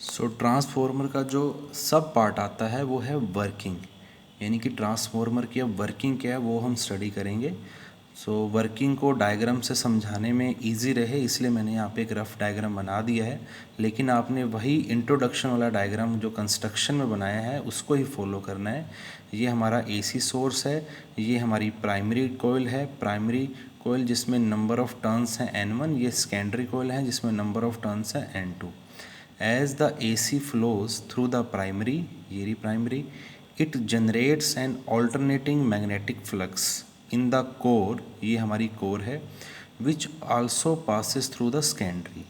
सो transformer का जो सब पार्ट आता है वो है वर्किंग, यानी कि ट्रांसफॉर्मर की अब वर्किंग क्या है वो हम स्टडी करेंगे। सो वर्किंग को डायग्राम से समझाने में इजी रहे इसलिए मैंने यहाँ पे एक रफ डायग्राम बना दिया है, लेकिन आपने वही इंट्रोडक्शन वाला डायग्राम जो कंस्ट्रक्शन में बनाया है उसको ही फॉलो करना है। ये हमारा एसी सोर्स है, ये हमारी प्राइमरी कोयल है, प्राइमरी कोयल जिसमें नंबर ऑफ टर्न्स हैं N1, ये सेकेंडरी कोयल है जिसमें नंबर ऑफ टर्न्स हैं N2। As the AC flows through the primary, ये रही primary, it generates an alternating magnetic flux in the core, ये हमारी core है, which also passes through the secondary।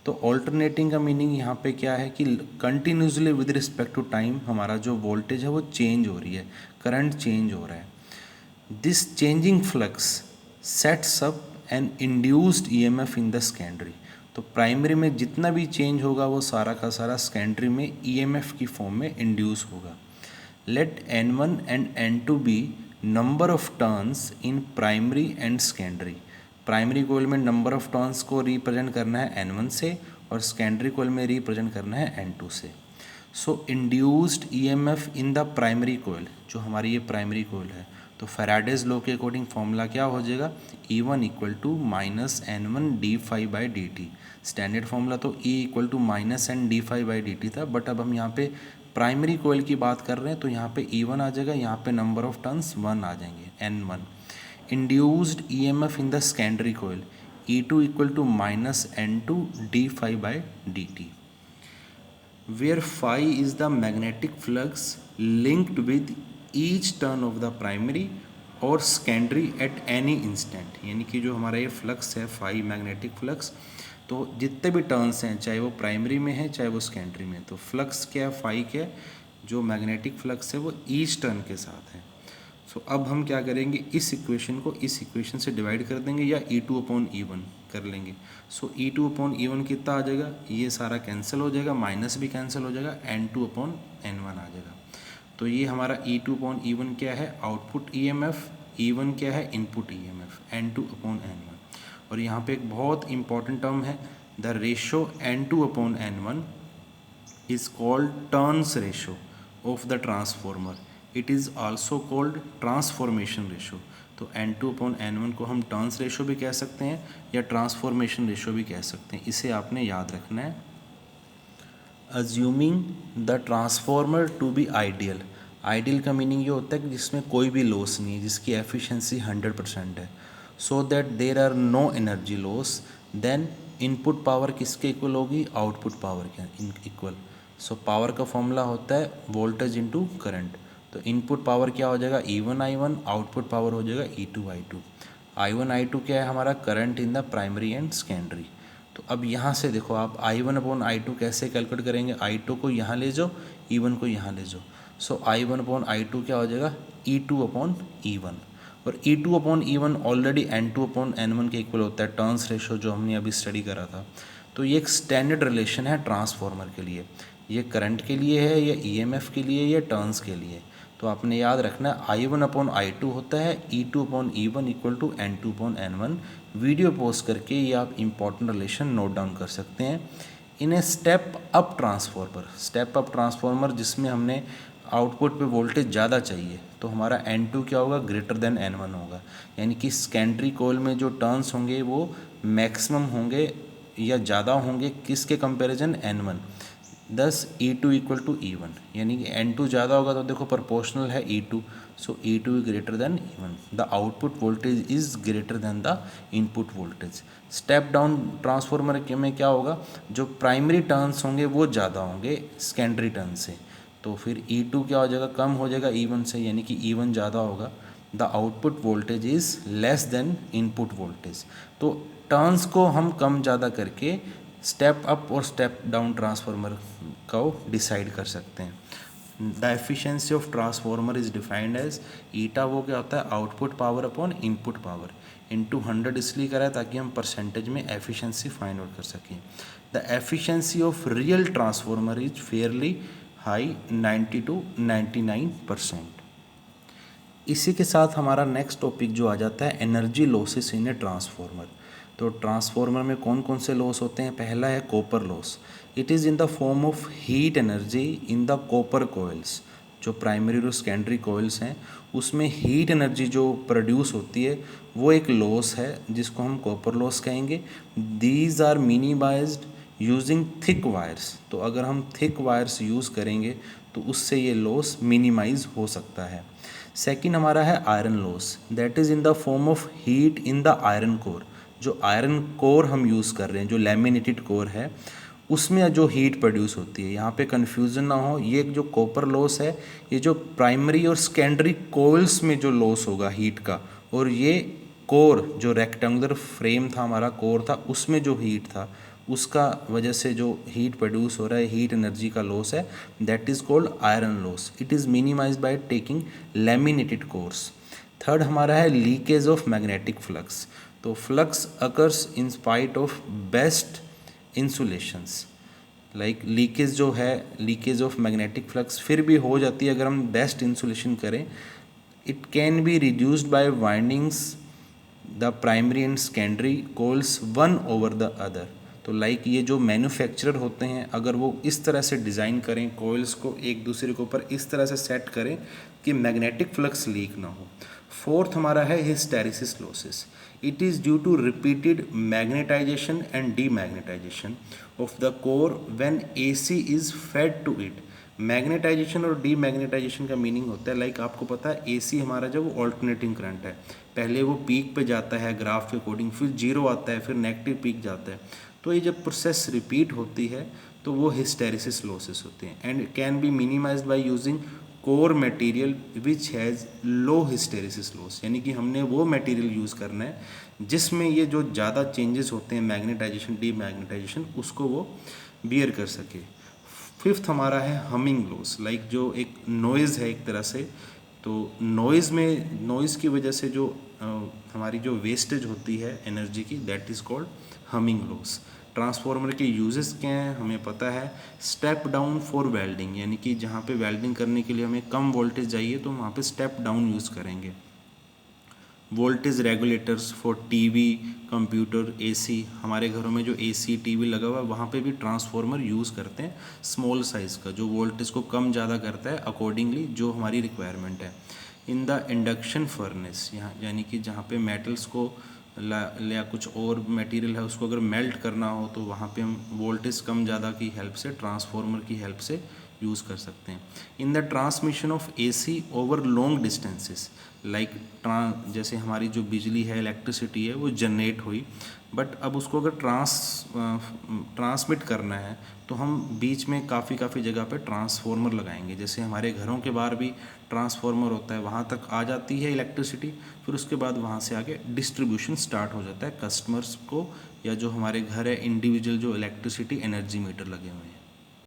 तो ऑल्टरनेटिंग का मीनिंग यहाँ पे क्या है कि continuously with respect to time हमारा जो वोल्टेज है वो चेंज हो रही है, करंट चेंज हो रहा है। This changing flux sets up an induced EMF in the secondary. तो प्राइमरी में जितना भी चेंज होगा वो सारा का सारा सेकेंडरी में ईएमएफ की फॉर्म में इंड्यूस होगा। Let N1 and N2 be number of turns in primary and secondary. Primary coil में नंबर ऑफ टर्न्स को रिप्रेजेंट करना है N1 से और सेकेंडरी कोयल में रिप्रेजेंट करना है N2 से। So induced EMF in the primary coil, जो हमारी ये प्राइमरी कोयल है, तो फैराडेज लॉ के अकॉर्डिंग फॉर्मूला क्या हो जाएगा, E1 equal to minus N1 d∅/dt। Standard formula तो E equal to minus N d∅/dt था, बट अब हम यहाँ पे प्राइमरी कोयल की बात कर रहे हैं तो यहाँ पे E1 आ जाएगा, यहाँ पे नंबर ऑफ टर्न्स 1 आ जाएंगे N1। Induced EMF in the secondary coil E2 equal to minus N2 d∅/dt, where phi is the magnetic flux linked with each turn of the primary और secondary at any instant। यानी कि जो हमारा ये flux है phi magnetic flux, तो जितने भी टर्न्स हैं चाहे वो प्राइमरी में है चाहे वो सेकेंडरी में, तो फ्लक्स क्या है, phi क्या है, जो मैग्नेटिक फ्लक्स है वो ईच टर्न के साथ है। सो अब हम क्या करेंगे, इस इक्वेशन को इस इक्वेशन से डिवाइड कर देंगे या E2/E1 कर लेंगे। सो E2/E1 कितना आ जाएगा, ये सारा कैंसिल हो जाएगा, माइनस भी कैंसिल हो जाएगा, N2/N1 आ जाएगा। तो ये हमारा E2/E1 क्या है, आउटपुट EMF, E1 क्या है, इनपुट EMF, N2/N1। और यहाँ पे एक बहुत इंपॉर्टेंट टर्म है, the ratio N2/N1 is called turns ratio of the transformer। It is also called transformation ratio। तो N2/N1 को हम टर्न्स रेशो भी कह सकते हैं या ट्रांसफॉर्मेशन रेशो भी कह सकते हैं, इसे आपने याद रखना है। Assuming the transformer to be ideal, ideal का मीनिंग ये होता है कि जिसमें कोई भी लॉस नहीं है, जिसकी एफिशिएंसी 100% है, so that there are no energy loss, then input power किसके इक्वल होगी, आउटपुट पावर के इक्वल। सो पावर का फॉर्मूला होता है वोल्टेज इनटू करंट। तो इनपुट पावर क्या हो जाएगा, E1I1, आउटपुट पावर हो जाएगा E2I2। I1I2 क्या है हमारा, current in the primary and secondary. तो अब यहाँ से देखो आप I1/I2 कैसे कैलकुलेट करेंगे, I2 को यहाँ ले जाओ, E1 को यहाँ ले जाओ। सो I1/I2 क्या हो जाएगा, E2/E1। और E2/E1 ऑलरेडी N2/N1 के इक्वल होता है, टर्न्स रेशो जो हमने अभी स्टडी करा था। तो ये एक स्टैंडर्ड रिलेशन है ट्रांसफॉर्मर के लिए, ये करंट के लिए है या EMF के लिए या टर्न्स के लिए। तो आपने याद रखना है I1/I2 होता है E2/E1 equal to N2/N1। Video pause करके ये आप इम्पॉर्टेंट रिलेशन नोट डाउन कर सकते हैं। In a step up transformer, step up transformer जिसमें हमने आउटपुट पे वोल्टेज ज़्यादा चाहिए, तो हमारा N2 क्या होगा, ग्रेटर देन N1 होगा। यानी कि सेकेंडरी कोयल में जो टर्न्स होंगे वो मैक्सिमम होंगे या ज़्यादा होंगे किसके कंपैरिजन, N1। दस E2 इक्वल टू E1, यानी कि N2 ज़्यादा होगा तो देखो प्रोपोर्शनल है E2, so E2 is greater than E1। The output voltage is greater than the input voltage. Step down transformer के में क्या होगा, जो प्राइमरी टर्न्स होंगे वो ज़्यादा होंगे सेकेंडरी टर्न से, तो फिर E2 क्या हो जाएगा, कम हो जाएगा E1 से, यानी कि E1 ज़्यादा होगा। The output voltage is less than input voltage. तो टर्न्स को हम कम ज़्यादा करके स्टेप अप और स्टेप डाउन ट्रांसफार्मर को डिसाइड कर सकते हैं। The efficiency of transformer is defined as eta, वो क्या होता है, output power upon input power into 100 इसलिए करा है ताकि हम परसेंटेज में एफिशिएंसी फाइंड आउट कर सकें। The efficiency of real transformer is fairly high, 90 to 99%। इसी के साथ हमारा नेक्स्ट टॉपिक जो आ जाता है energy losses in a transformer. तो ट्रांसफार्मर में कौन कौन से लॉस होते हैं, पहला है copper loss, it is in the form of heat energy in the copper coils. जो प्राइमरी और सेकेंडरी कोयल्स हैं उसमें हीट एनर्जी जो प्रोड्यूस होती है वो एक लॉस है जिसको हम कॉपर लॉस कहेंगे। These are minimized using thick wires. तो अगर हम थिक वायर्स यूज़ करेंगे तो उससे ये लॉस मिनिमाइज हो सकता है। सेकंड हमारा है iron loss, that is in the form of heat in the iron core. जो आयरन कोर हम यूज़ कर रहे हैं, जो लैमिनेटेड कोर है, उसमें जो हीट प्रोड्यूस होती है, यहाँ पे कन्फ्यूज़न ना हो, ये जो कॉपर लॉस है ये जो प्राइमरी और सेकेंडरी कोयल्स में जो लॉस होगा हीट का, और ये कोर जो रेक्टेंगुलर फ्रेम था हमारा कोर था उसमें जो हीट था उसका वजह से जो हीट प्रोड्यूस हो रहा है, हीट एनर्जी का लॉस है, that is called iron loss. It is minimized by taking laminated cores. Third हमारा है लीकेज ऑफ मैग्नेटिक फ्लक्स। तो flux occurs in spite of best insulations. Like leakage जो है, लीकेज ऑफ मैग्नेटिक फ्लक्स फिर भी हो जाती है अगर हम बेस्ट इंसुलेशन करें। It can be reduced by windings the primary and secondary coils one over the other. तो लाइक ये जो मैन्युफैक्चरर होते हैं अगर वो इस तरह से डिज़ाइन करें, कोयल्स को एक दूसरे के ऊपर इस तरह से सेट करें कि मैग्नेटिक फ्लक्स लीक ना हो। फोर्थ हमारा है hysteresis losses. It is due to repeated magnetization and demagnetization of the core when AC is fed to it. Magnetization और डीमैग्नेटाइजेशन का मीनिंग होता है, लाइक आपको पता है एसी हमारा जो वो ऑल्टरनेटिंग करंट है, पहले वो पीक पे जाता है ग्राफ के अकॉर्डिंग, फिर जीरो आता है, फिर नेगेटिव पीक जाता है। तो ये जब प्रोसेस रिपीट होती है तो वो हिस्टेरिसिस लॉसेस होते हैं and can be minimised by using core material which has low hysteresis loss. यानी कि हमने वो मटेरियल यूज़ करना है जिसमें ये जो ज़्यादा चेंजेस होते हैं मैग्नेटाइजेशन डीमैग्नेटाइजेशन उसको वो बियर कर सके। फिफ्थ हमारा है हमिंग लॉस, लाइक जो एक नॉइज़ है एक तरह से। तो नॉइज़ की वजह से जो हमारी जो वेस्टेज होती है एनर्जी की, that is called humming loss. Transformer के यूजेस क्या हैं हमें पता है। स्टेप डाउन फॉर वेल्डिंग, यानी कि जहाँ पे वेल्डिंग करने के लिए हमें कम वोल्टेज चाहिए तो वहाँ पे स्टेप डाउन यूज़ करेंगे। Voltage regulators for TV, computer, AC. हमारे घरों में जो एसी टीवी लगा हुआ है वहाँ पे भी ट्रांसफार्मर यूज़ करते हैं स्मॉल साइज़ का, जो वोल्टेज को कम ज़्यादा करता है अकॉर्डिंगली जो हमारी रिक्वायरमेंट है। इन द इंडक्शन फर्नेस, यहाँ यानी कि जहाँ पे मेटल्स को या कुछ और मटेरियल है उसको अगर मेल्ट करना हो तो वहाँ पे हम वोल्टेज कम ज़्यादा की हेल्प से, ट्रांसफार्मर की हेल्प से यूज़ कर सकते हैं। In the transmission of AC over long distances, like जैसे हमारी जो बिजली है, इलेक्ट्रिसिटी है, वो जनरेट हुई, बट अब उसको अगर ट्रांसमिट करना है तो हम बीच में काफ़ी जगह पे ट्रांसफार्मर लगाएंगे। जैसे हमारे घरों के बाहर भी ट्रांसफार्मर होता है, वहाँ तक आ जाती है इलेक्ट्रिसिटी, फिर उसके बाद वहाँ से आगे डिस्ट्रीब्यूशन स्टार्ट हो जाता है कस्टमर्स को, या जो हमारे घर है इंडिविजुअल जो इलेक्ट्रिसिटी एनर्जी मीटर लगे हुए हैं।